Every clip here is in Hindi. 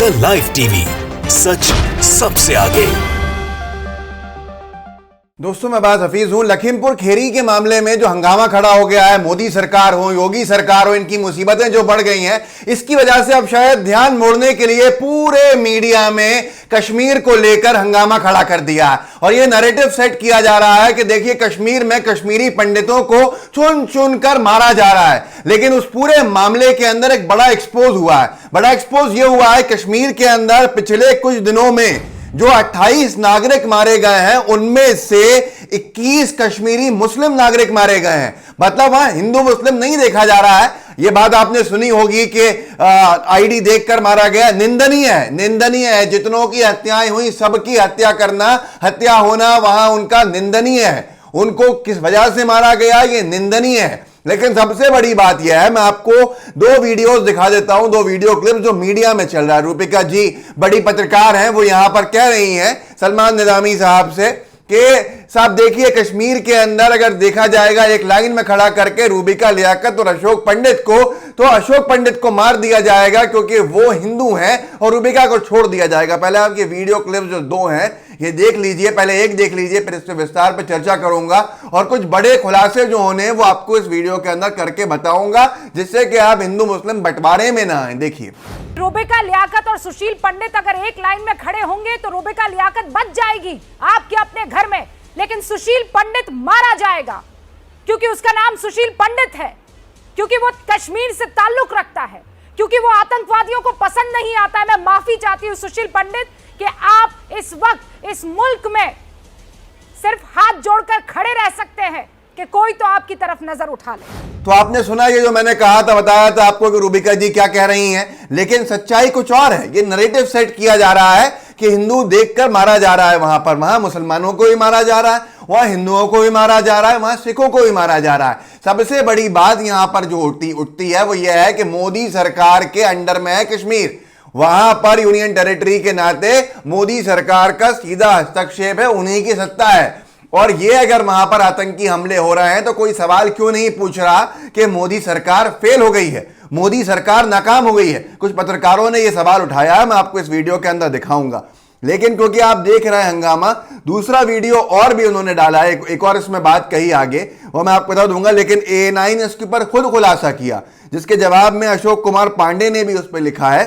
द लाइव टीवी, सच सबसे आगे। दोस्तों मैं बात हफीज हूं। लखीमपुर खेरी के मामले में जो हंगामा खड़ा हो गया है, मोदी सरकार हो, योगी सरकार हो, इनकी मुसीबतें जो बढ़ गई हैं, इसकी वजह से अब शायद ध्यान मोड़ने के लिए पूरे मीडिया में कश्मीर को लेकर हंगामा खड़ा कर दिया है और यह नैरेटिव सेट किया जा रहा है कि देखिए कश्मीर में कश्मीरी पंडितों को चुन चुन कर मारा जा रहा है। लेकिन उस पूरे मामले के अंदर एक बड़ा एक्सपोज हुआ है। बड़ा एक्सपोज यह हुआ है कश्मीर के अंदर पिछले कुछ दिनों में जो 28 नागरिक मारे गए हैं, उनमें से 21 कश्मीरी मुस्लिम नागरिक मारे गए हैं। मतलब वहां हिंदू मुस्लिम नहीं देखा जा रहा है। यह बात आपने सुनी होगी कि आईडी देखकर मारा गया। निंदनीय है, निंदनीय है। जितनों की हत्याएं हुई सबकी हत्या करना, हत्या होना वहां उनका निंदनीय है। उनको किस वजह से मारा गया यह निंदनीय है। लेकिन सबसे बड़ी बात यह है, मैं आपको दो वीडियोस दिखा देता हूं, दो वीडियो क्लिप जो मीडिया में चल रहा है। रूपिका जी बड़ी पत्रकार हैं, वो यहां पर कह रही हैं सलमान निजामी साहब से कि साहब देखिए कश्मीर के अंदर अगर देखा जाएगा एक लाइन में खड़ा करके रूबिका लियाकत और अशोक पंडित को, तो अशोक पंडित को मार दिया जाएगा क्योंकि वो हिंदू हैं और रूबिका को छोड़ दिया जाएगा। पहले आपके वीडियो क्लिप जो दो हैं ये देख लीजिए, पहले एक देख लीजिए, फिर इस पर विस्तार पर चर्चा करूंगा और कुछ बड़े खुलासे जो होने वो आपको इस वीडियो के अंदर करके बताऊंगा, जिससे कि आप हिंदू मुस्लिम बंटवारे में ना आए। देखिए, रूबिका लियाकत और सुशील पंडित अगर एक लाइन में खड़े होंगे तो रूबिका लियाकत बच जाएगी आपके अपने घर में, लेकिन सुशील पंडित मारा जाएगा क्योंकि उसका नाम सुशील पंडित है, क्योंकि वो कश्मीर से ताल्लुक रखता है, क्योंकि वो आतंकवादियों को पसंद नहीं आता है। मैं माफी चाहती हूं सुशील पंडित कि आप इस वक्त इस मुल्क में सिर्फ हाथ जोड़कर खड़े रह सकते हैं कि कोई तो आपकी तरफ नजर उठा ले। तो आपने सुना ये जो मैंने कहा था, बताया था आपको कि रूबिका जी क्या कह रही हैं, लेकिन सच्चाई कुछ और है। ये नैरेटिव सेट किया जा रहा है कि हिंदू देखकर मारा जा रहा है वहां पर, वहां मुसलमानों को भी मारा जा रहा है, वहां हिंदुओं को भी मारा जा रहा है, वहां सिखों को भी मारा जा रहा है। सबसे बड़ी बात यहां पर जो उठती है वो ये है कि मोदी सरकार के अंडर में है कश्मीर। वहां पर यूनियन टेरिटरी के नाते मोदी सरकार का सीधा हस्तक्षेप है, उन्हीं की सत्ता है। और ये अगर वहां पर आतंकी हमले हो रहे हैं तो कोई सवाल क्यों नहीं पूछ रहा कि मोदी सरकार फेल हो गई है, मोदी सरकार नाकाम हो गई है। कुछ पत्रकारों ने यह सवाल उठाया है, मैं आपको इस वीडियो के अंदर दिखाऊंगा। लेकिन क्योंकि आप देख रहे हैं हंगामा, दूसरा वीडियो और भी उन्होंने डाला है, एक और इसमें बात कही आगे, वो मैं आपको बता दूंगा। लेकिन A9 ने इसके ऊपर खुद खुलासा किया, जिसके जवाब में अशोक कुमार पांडे ने भी उस पर लिखा है।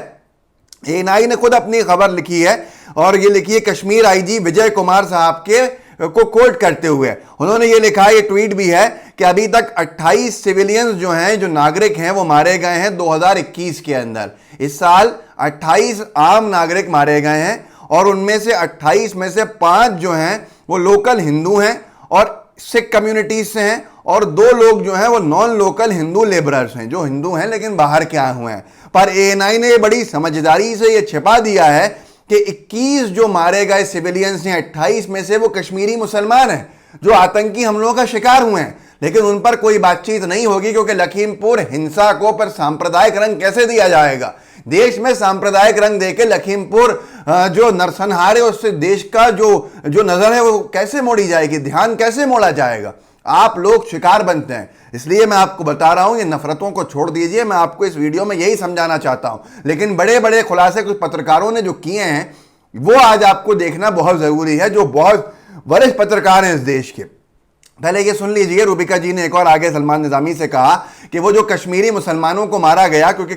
A9 ने खुद अपनी खबर लिखी है और ये लिखी है कश्मीर आईजी विजय कुमार साहब के को कोट करते हुए। उन्होंने ये लिखा है, ये ट्वीट भी है कि अभी तक 28 सिविलियंस जो हैं, जो नागरिक हैं, वो मारे गए हैं 2021 के अंदर। इस साल 28 आम नागरिक मारे गए हैं और उनमें से 28 में से 5 जो हैं वो लोकल हिंदू हैं और सिख कम्युनिटीज से हैं, और 2 लोग जो हैं वो नॉन लोकल हिंदू लेबरर्स हैं, जो हिंदू हैं लेकिन बाहर के आए हुए हैं। पर A9 ने बड़ी समझदारी से ये छिपा दिया है कि 21 जो मारे गए सिविलियंस हैं, 28 में से वो कश्मीरी मुसलमान हैं जो आतंकी हमलों का शिकार हुए हैं। लेकिन उन पर कोई बातचीत नहीं होगी क्योंकि लखीमपुर हिंसा को पर सांप्रदायिक रंग कैसे दिया जाएगा? देश में सांप्रदायिक रंग देके लखीमपुर जो नरसंहार है उससे देश का जो नजर है वो कैसे मोड़ी जाएगी, ध्यान कैसे मोड़ा जाएगा? आप लोग शिकार बनते हैं। इसलिए मैं आपको बता रहा हूं ये नफरतों को छोड़ दीजिए। मैं आपको इस वीडियो में यही समझाना चाहता हूं। लेकिन बड़े बड़े खुलासे कुछ पत्रकारों ने जो किए हैं वो आज आपको देखना बहुत जरूरी है, जो बहुत वरिष्ठ पत्रकार हैं इस देश के। पहले ये सुन लीजिए, रूबिका जी ने एक और आगे सलमान निजामी से कहा कि वो जो कश्मीरी मुसलमानों को मारा गया, क्योंकि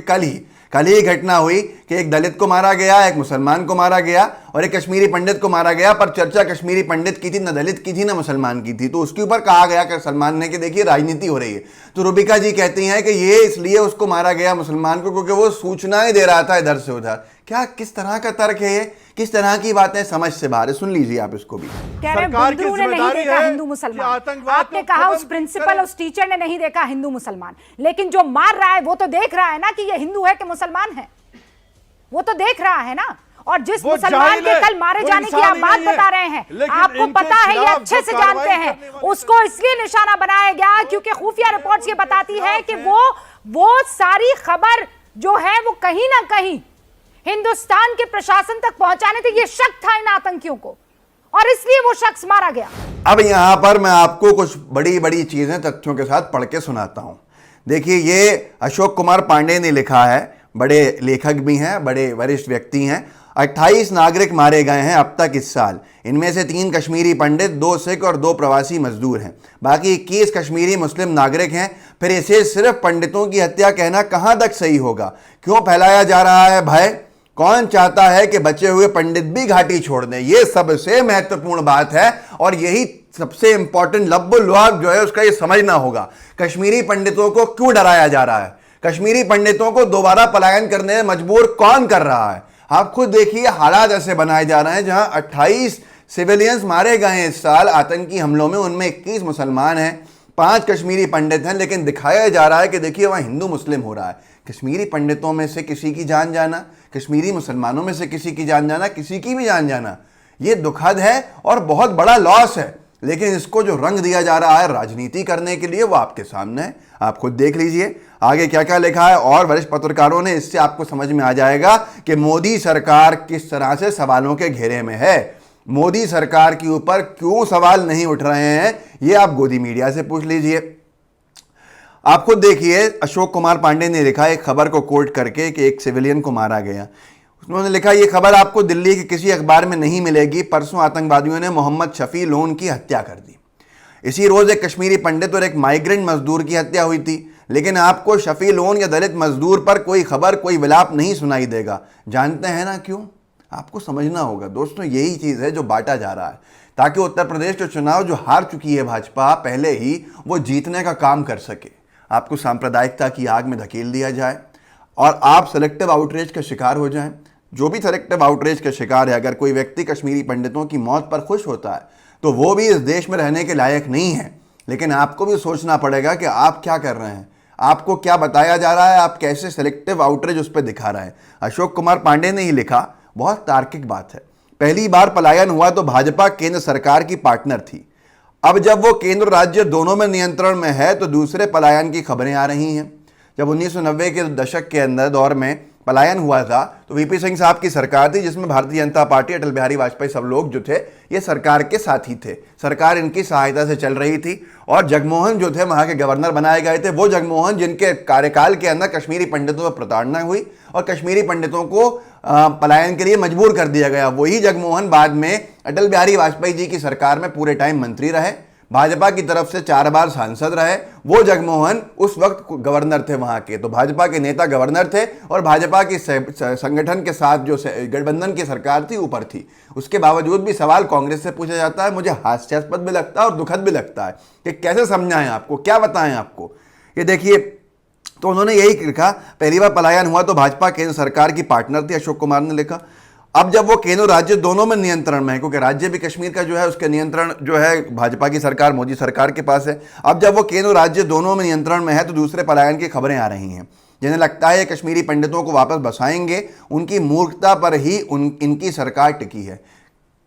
कल ही घटना हुई कि एक दलित को मारा गया, एक मुसलमान को मारा गया और एक कश्मीरी पंडित को मारा गया, पर चर्चा कश्मीरी पंडित की थी, ना दलित की थी ना मुसलमान की थी। तो उसके ऊपर कहा गया कि सलमान ने कि देखिए राजनीति हो रही है। तो रूबिका जी कहती हैं कि ये इसलिए उसको मारा गया मुसलमान को क्योंकि वो सूचनाएं दे रहा था इधर से उधर। क्या किस तरह का तर्क है ये? किस तरह की बातें समझ से बाहर है? सुन लीजिए आप इसको भी। कह रहे बुंदरू ने नहीं देखा हिंदू मुसलमान, आपने कहा उस प्रिंसिपल उस टीचर ने नहीं देखा हिंदू मुसलमान, लेकिन जो मार रहा है वो तो देख रहा है ना कि ये हिंदू है कि मुसलमान है, वो तो देख रहा है ना। और जिस मुसलमान के कल मारे जाने की आप बात बता रहे हैं, आपको पता है, ये अच्छे से जानते हैं, उसको इसलिए निशाना बनाया गया क्योंकि खुफिया रिपोर्ट्स ये बताती है कि वो सारी खबर जो है वो कहीं ना कहीं हिंदुस्तान के प्रशासन तक पहुंचाने थे। ये शक था इन आतंकियों को और इसलिए वो शख्स मारा गया। अब यहां पर मैं आपको कुछ बड़ी बड़ी चीजें तथ्यों के साथ पढ़ के सुनाता हूं। देखिए, ये अशोक कुमार पांडे ने लिखा है, बड़े लेखक भी हैं, बड़े वरिष्ठ व्यक्ति हैं। 28 नागरिक मारे गए हैं अब तक इस साल। इनमें से 3 कश्मीरी पंडित, 2 सिख और 2 प्रवासी मजदूर हैं। बाकी 21 कश्मीरी मुस्लिम नागरिक हैं। फिर इसे सिर्फ पंडितों की हत्या कहना कहां तक सही होगा? क्यों फैलाया जा रहा है भय? कौन चाहता है कि बचे हुए पंडित भी घाटी छोड़ दें? यह सबसे महत्वपूर्ण बात है और यही सबसे इंपॉर्टेंट लब्बुल-लुआब जो है उसका ये समझना होगा। कश्मीरी पंडितों को क्यों डराया जा रहा है? कश्मीरी पंडितों को दोबारा पलायन करने में मजबूर कौन कर रहा है? आप खुद देखिए, हालात ऐसे बनाए जा रहे हैं जहां 28 सिविलियंस मारे गए हैं इस साल आतंकी हमलों में। उनमें 21 मुसलमान हैं, 5 कश्मीरी पंडित हैं, लेकिन दिखाया जा रहा है कि देखिए वहां हिंदू मुस्लिम हो रहा है। कश्मीरी पंडितों में से किसी की जान जाना, कश्मीरी मुसलमानों में से किसी की जान जाना, किसी की भी जान जाना, यह दुखद है और बहुत बड़ा लॉस है। लेकिन इसको जो रंग दिया जा रहा है राजनीति करने के लिए, वो आपके सामने है। आप खुद देख लीजिए आगे क्या क्या लिखा है। और वरिष्ठ पत्रकारों ने, इससे आपको समझ में आ जाएगा कि मोदी सरकार किस तरह से सवालों के घेरे में है। मोदी सरकार के ऊपर क्यों सवाल नहीं उठ रहे हैं, ये आप गोदी मीडिया से पूछ लीजिए। आप खुद देखिए, अशोक कुमार पांडे ने लिखा एक खबर को कोट करके कि एक सिविलियन को मारा गया। उन्होंने लिखा, यह खबर आपको दिल्ली के किसी अखबार में नहीं मिलेगी। परसों आतंकवादियों ने मोहम्मद शफी लोन की हत्या कर दी। इसी रोज एक कश्मीरी पंडित और एक माइग्रेंट मजदूर की हत्या हुई थी। लेकिन आपको शफी लोन या दलित मजदूर पर कोई खबर, कोई विलाप नहीं सुनाई देगा। जानते हैं ना क्यों? आपको समझना होगा दोस्तों, यही चीज़ है जो बांटा जा रहा है, ताकि उत्तर प्रदेश के चुनाव जो हार चुकी है भाजपा पहले ही, वो जीतने का काम कर सके। आपको सांप्रदायिकता की आग में धकेल दिया जाए और आप सेलेक्टिव आउटरीच का शिकार हो जाएं। जो भी सेलेक्टिव आउटरीच का शिकार है, अगर कोई व्यक्ति कश्मीरी पंडितों की मौत पर खुश होता है तो वो भी इस देश में रहने के लायक नहीं है। लेकिन आपको भी सोचना पड़ेगा कि आप क्या कर रहे हैं, आपको क्या बताया जा रहा है, आप कैसे सेलेक्टिव आउटरीच उस पर दिखा रहे हैं। अशोक कुमार पांडे ने ही लिखा, बहुत तार्किक बात है। पहली बार पलायन हुआ तो भाजपा केंद्र सरकार की पार्टनर थी। अब जब वो केंद्र राज्य दोनों में नियंत्रण में है तो दूसरे पलायन की खबरें आ रही हैं। जब 1990 के दशक के अंदर दौर में पलायन हुआ था तो वीपी सिंह साहब की सरकार थी, जिसमें भारतीय जनता पार्टी, अटल बिहारी वाजपेयी, सब लोग जो थे ये सरकार के साथी थे। सरकार इनकी सहायता से चल रही थी और जगमोहन जो थे वहां के गवर्नर बनाए गए थे। वो जगमोहन जिनके कार्यकाल के अंदर कश्मीरी पंडितों पर प्रताड़ना हुई और कश्मीरी पंडितों को पलायन के लिए मजबूर कर दिया गया, वही जगमोहन बाद में अटल बिहारी वाजपेयी जी की सरकार में पूरे टाइम मंत्री रहे, भाजपा की तरफ से 4 बार सांसद रहे। वो जगमोहन उस वक्त गवर्नर थे वहां के, तो भाजपा के नेता गवर्नर थे और भाजपा की संगठन के साथ जो गठबंधन की सरकार थी ऊपर थी। उसके बावजूद भी सवाल कांग्रेस से पूछा जाता है। मुझे हास्यास्पद भी लगता है और दुखद भी लगता है कि कैसे समझाएं आपको, क्या बताएं आपको। ये देखिए, तो उन्होंने यही लिखा, पहली बार पलायन हुआ तो भाजपा केंद्र सरकार की पार्टनर थी, अशोक कुमार ने लिखा। अब जब वो केंद्र राज्य दोनों में नियंत्रण में है, क्योंकि राज्य भी कश्मीर का जो है उसके नियंत्रण जो है भाजपा की सरकार, मोदी सरकार के पास है। अब जब वो केंद्र राज्य दोनों में नियंत्रण में है तो दूसरे पलायन की खबरें आ रही हैं, जिन्हें लगता है कश्मीरी पंडितों को वापस बसाएंगे। उनकी मूर्खता पर ही इनकी सरकार टिकी है।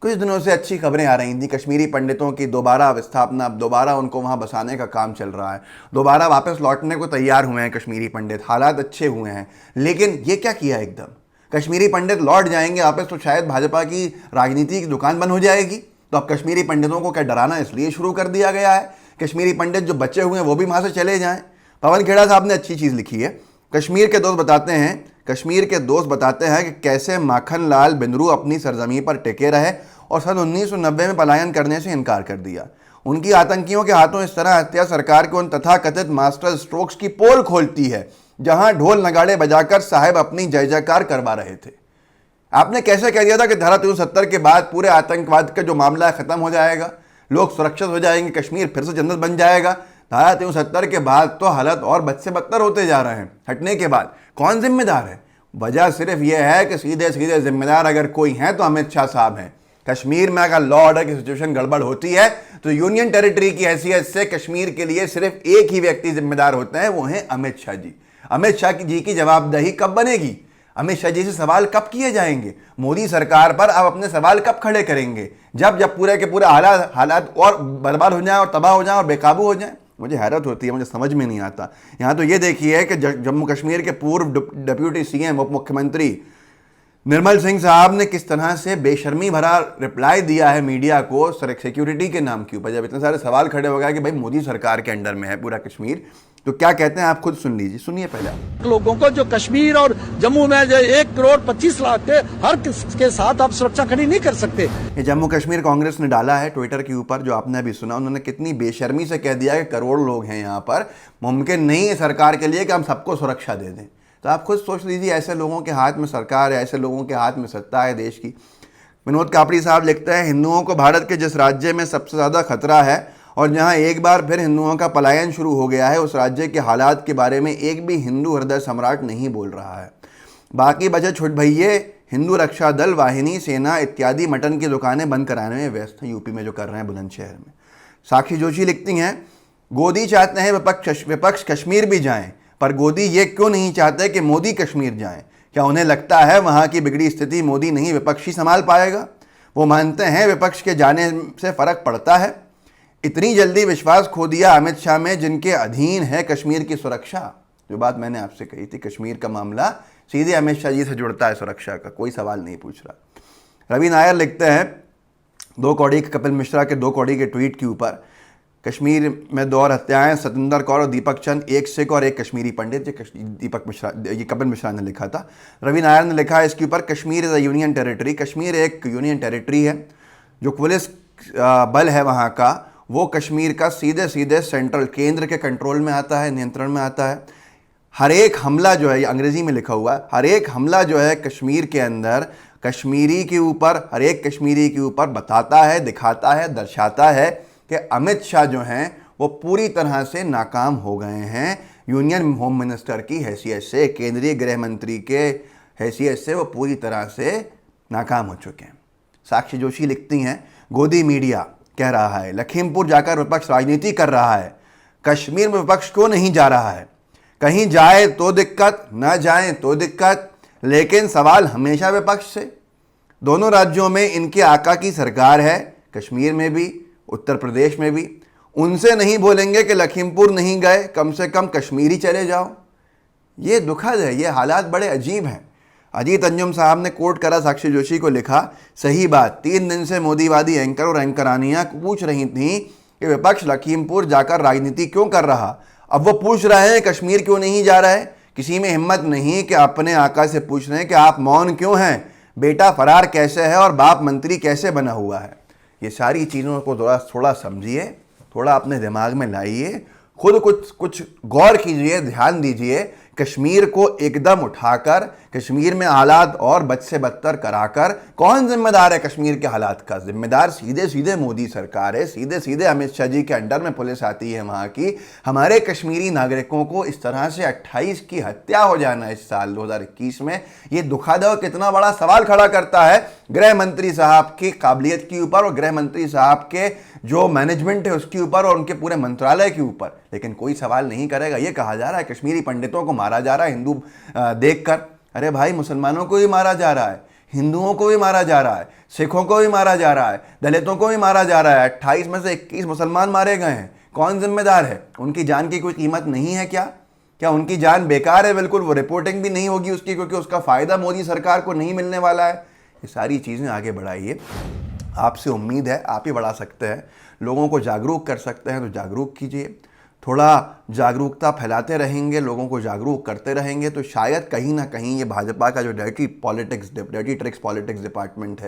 कुछ दिनों से अच्छी खबरें आ रही थी, कश्मीरी पंडितों की दोबारा विस्थापना, दोबारा उनको वहाँ बसाने का काम चल रहा है, दोबारा वापस लौटने को तैयार हुए हैं कश्मीरी पंडित, हालात अच्छे हुए हैं। लेकिन ये क्या किया, एकदम कश्मीरी पंडित लौट जाएंगे वापस तो शायद भाजपा की राजनीति की दुकान बंद हो जाएगी। तो अब कश्मीरी पंडितों को क्या डराना इसलिए शुरू कर दिया गया है, कश्मीरी पंडित जो बचे हुए हैं वो भी वहाँ से चले जाएं। पवन खेड़ा साहब ने अच्छी चीज़ लिखी है, कश्मीर के दोस्त बताते हैं कि कैसे माखन लाल बिंद्रू अपनी सरजमी पर टिके रहे और सन 1990 में पलायन करने से इनकार कर दिया। उनकी आतंकियों के हाथों इस तरह हत्या सरकार को उन तथाकथित मास्टर स्ट्रोक्स की पोल खोलती है जहां ढोल नगाड़े बजाकर साहब अपनी जय जयकार करवा रहे थे। आपने कैसे कह दिया था कि धारा 370 के बाद पूरे आतंकवाद का जो मामला है खत्म हो जाएगा, लोग सुरक्षित हो जाएंगे, कश्मीर फिर से जन्नत बन जाएगा। धारा 370 के बाद तो हालत और बद से बदतर होते जा रहे हैं। हटने के बाद कौन जिम्मेदार है? वजह सिर्फ यह है कि सीधे सीधे जिम्मेदार अगर कोई है तो अमित शाह साहब हैं। कश्मीर में अगर लॉ ऑर्डर की सिचुएशन गड़बड़ होती है तो यूनियन टेरिटरी की हैसियत से कश्मीर के लिए सिर्फ एक ही व्यक्ति जिम्मेदार होते हैं, वो हैं अमित शाह जी। अमित शाह जी की जवाबदेही कब बनेगी? अमित शाह जी से सवाल कब किए जाएंगे? मोदी सरकार पर आप अपने सवाल कब खड़े करेंगे? जब पूरे के पूरे हालात और बर्बाद हो जाए और तबाह हो जाए और बेकाबू हो जाए। मुझे हैरत होती है, मुझे समझ में नहीं आता। यहाँ तो ये देखिए कि जम्मू कश्मीर के पूर्व डिप्यूटी सीएम उप मुख्यमंत्री निर्मल सिंह साहब ने किस तरह से बेशर्मी भरा रिप्लाई दिया है मीडिया को सिक्योरिटी के नाम के ऊपर। जब इतने सारे सवाल खड़े हो गए कि भाई मोदी सरकार के अंडर में है पूरा कश्मीर, तो क्या कहते हैं आप खुद सुन लीजिए, सुनिए पहले आप। लोगों को जो कश्मीर और जम्मू में जो 1,25,00,000 के हर के साथ आप सुरक्षा खड़ी नहीं कर सकते। ये जम्मू कश्मीर कांग्रेस ने डाला है ट्विटर के ऊपर, जो आपने अभी सुना। उन्होंने कितनी बेशर्मी से कह दिया कि करोड़ लोग हैं यहाँ पर, मुमकिन नहीं है सरकार के लिए कि हम सबको सुरक्षा दे दें। तो आप खुद सोच लीजिए, ऐसे लोगों के हाथ में सरकार है, ऐसे लोगों के हाथ में सत्ता है देश की। विनोद कापड़ी साहब लिखते हैं, हिंदुओं को भारत के जिस राज्य में सबसे ज़्यादा खतरा है और जहां एक बार फिर हिंदुओं का पलायन शुरू हो गया है, उस राज्य के हालात के बारे में एक भी हिंदू हृदय सम्राट नहीं बोल रहा है। बाकी बचे छुट भैये हिंदू रक्षा दल, वाहिनी, सेना इत्यादि मटन की दुकानें बंद कराने में व्यस्त हैं, यूपी में जो कर रहे हैं बुलंदशहर में। साक्षी जोशी लिखती हैं, गोदी चाहते हैं विपक्ष कश्मीर भी जाएं, पर गोदी ये क्यों नहीं चाहते कि मोदी कश्मीर जाएं? क्या उन्हें लगता है वहाँ की बिगड़ी स्थिति मोदी नहीं विपक्ष ही संभाल पाएगा? वो मानते हैं विपक्ष के जाने से फर्क पड़ता है। इतनी जल्दी विश्वास खो दिया अमित शाह में, जिनके अधीन है कश्मीर की सुरक्षा। जो बात मैंने आपसे कही थी, कश्मीर का मामला सीधे अमित शाह जी से जुड़ता है, सुरक्षा का कोई सवाल नहीं पूछ रहा। रवि नायर लिखते हैं, 2 कौड़ी कपिल मिश्रा के 2 कौड़ी के ट्वीट के ऊपर, कश्मीर में 2 और हत्याएं, सतिंदर कौर और दीपक चंद, एक सिख और एक कश्मीरी पंडित। ये कपिल मिश्रा ने लिखा था। रवि नायर ने लिखा है इसके ऊपर, Kashmir is a union territory. Kashmir एक यूनियन टेरिटरी है। जो पुलिस बल है वहाँ का, वो कश्मीर का सीधे सीधे सेंट्रल केंद्र के कंट्रोल में आता है, नियंत्रण में आता है। हर एक हमला जो है, ये अंग्रेजी में लिखा हुआ है, हर एक हमला जो है कश्मीर के अंदर कश्मीरी के ऊपर, हर एक कश्मीरी के ऊपर बताता है, दिखाता है, दर्शाता है कि अमित शाह जो हैं वो पूरी तरह से नाकाम हो गए हैं। यूनियन होम मिनिस्टर की हैसियत से, केंद्रीय गृह मंत्री के हैसियत से वो पूरी तरह से नाकाम हो चुके हैं। साक्षी जोशी लिखती हैं, गोदी मीडिया कह रहा है लखीमपुर जाकर विपक्ष राजनीति कर रहा है, कश्मीर में विपक्ष क्यों नहीं जा रहा है? कहीं जाए तो दिक्कत, ना जाए तो दिक्कत, लेकिन सवाल हमेशा विपक्ष से। दोनों राज्यों में इनके आका की सरकार है, कश्मीर में भी, उत्तर प्रदेश में भी। उनसे नहीं बोलेंगे कि लखीमपुर नहीं गए, कम से कम कश्मीरी चले जाओ। ये दुखद है, ये हालात बड़े अजीब हैं। अजीत अंजुम साहब ने कोट करा साक्षी जोशी को, लिखा, सही बात, 3 दिन से मोदीवादी एंकर और एंकरानियाँ पूछ रही थीं कि विपक्ष लखीमपुर जाकर राजनीति क्यों कर रहा। अब वो पूछ रहे हैं कश्मीर क्यों नहीं जा रहे। किसी में हिम्मत नहीं कि अपने आका से पूछ रहे हैं कि आप मौन क्यों हैं, बेटा फरार कैसे है और बाप मंत्री कैसे बना हुआ है। ये सारी चीज़ों को थोड़ा समझिए, थोड़ा अपने दिमाग में लाइए, खुद कुछ गौर कीजिए, ध्यान दीजिए। कश्मीर को एकदम उठाकर कश्मीर में हालात और बद से बदतर कराकर कौन जिम्मेदार है कश्मीर के हालात का? जिम्मेदार सीधे सीधे मोदी सरकार है, सीधे सीधे अमित शाह जी के अंडर में पुलिस आती है वहाँ की। हमारे कश्मीरी नागरिकों को इस तरह से 28 की हत्या हो जाना इस साल 2021 में, ये दुखद और कितना बड़ा सवाल खड़ा करता है गृह मंत्री साहब की काबिलियत के ऊपर और गृह मंत्री साहब के जो मैनेजमेंट है उसके ऊपर और उनके पूरे मंत्रालय के ऊपर। लेकिन कोई सवाल नहीं करेगा। ये कहा जा रहा है कश्मीरी पंडितों को मारा जा रहा है हिंदू देखकर। अरे भाई, मुसलमानों को भी मारा जा रहा है, हिंदुओं को भी मारा जा रहा है, सिखों को भी मारा जा रहा है, दलितों को भी मारा जा रहा है। 28 में से 21 मुसलमान मारे गए हैं। कौन जिम्मेदार है? उनकी जान की कोई कीमत नहीं है क्या? क्या उनकी जान बेकार है? बिल्कुल, वो रिपोर्टिंग भी नहीं होगी उसकी, क्योंकि उसका फायदा मोदी सरकार को नहीं मिलने वाला है। ये सारी चीज़ें आगे बढ़ाइए। आपसे उम्मीद है आप ही बढ़ा सकते हैं, लोगों को जागरूक कर सकते हैं, तो जागरूक कीजिए। थोड़ा जागरूकता फैलाते रहेंगे, लोगों को जागरूक करते रहेंगे, तो शायद कहीं ना कहीं ये भाजपा का जो डर्टी ट्रिक्स पॉलिटिक्स डिपार्टमेंट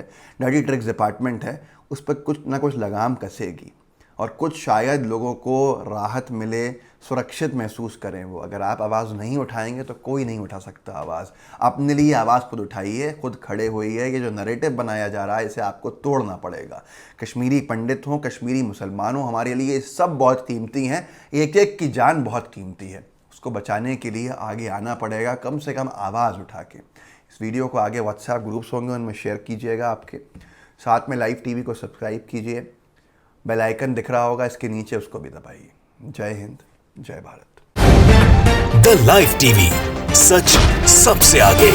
है उस पर कुछ ना कुछ लगाम कसेगी और कुछ शायद लोगों को राहत मिले, सुरक्षित महसूस करें वो। अगर आप आवाज़ नहीं उठाएंगे तो कोई नहीं उठा सकता आवाज़। अपने लिए आवाज़ खुद उठाइए, खुद खड़े होइए। ये जो नैरेटिव बनाया जा रहा है इसे आपको तोड़ना पड़ेगा। कश्मीरी पंडित हों, कश्मीरी मुसलमान हों, हमारे लिए सब बहुत कीमती हैं। एक एक की जान बहुत कीमती है, उसको बचाने के लिए आगे आना पड़ेगा, कम से कम आवाज़ उठा के। इस वीडियो को आगे व्हाट्सएप ग्रुप्स होंगे उनमें शेयर कीजिएगा आपके साथ में। लाइव टीवी को सब्सक्राइब कीजिए, बेल आइकन दिख रहा होगा इसके नीचे, उसको भी दबाइए। जय हिंद, जय भारत। द लाइव टीवी, सच सबसे आगे।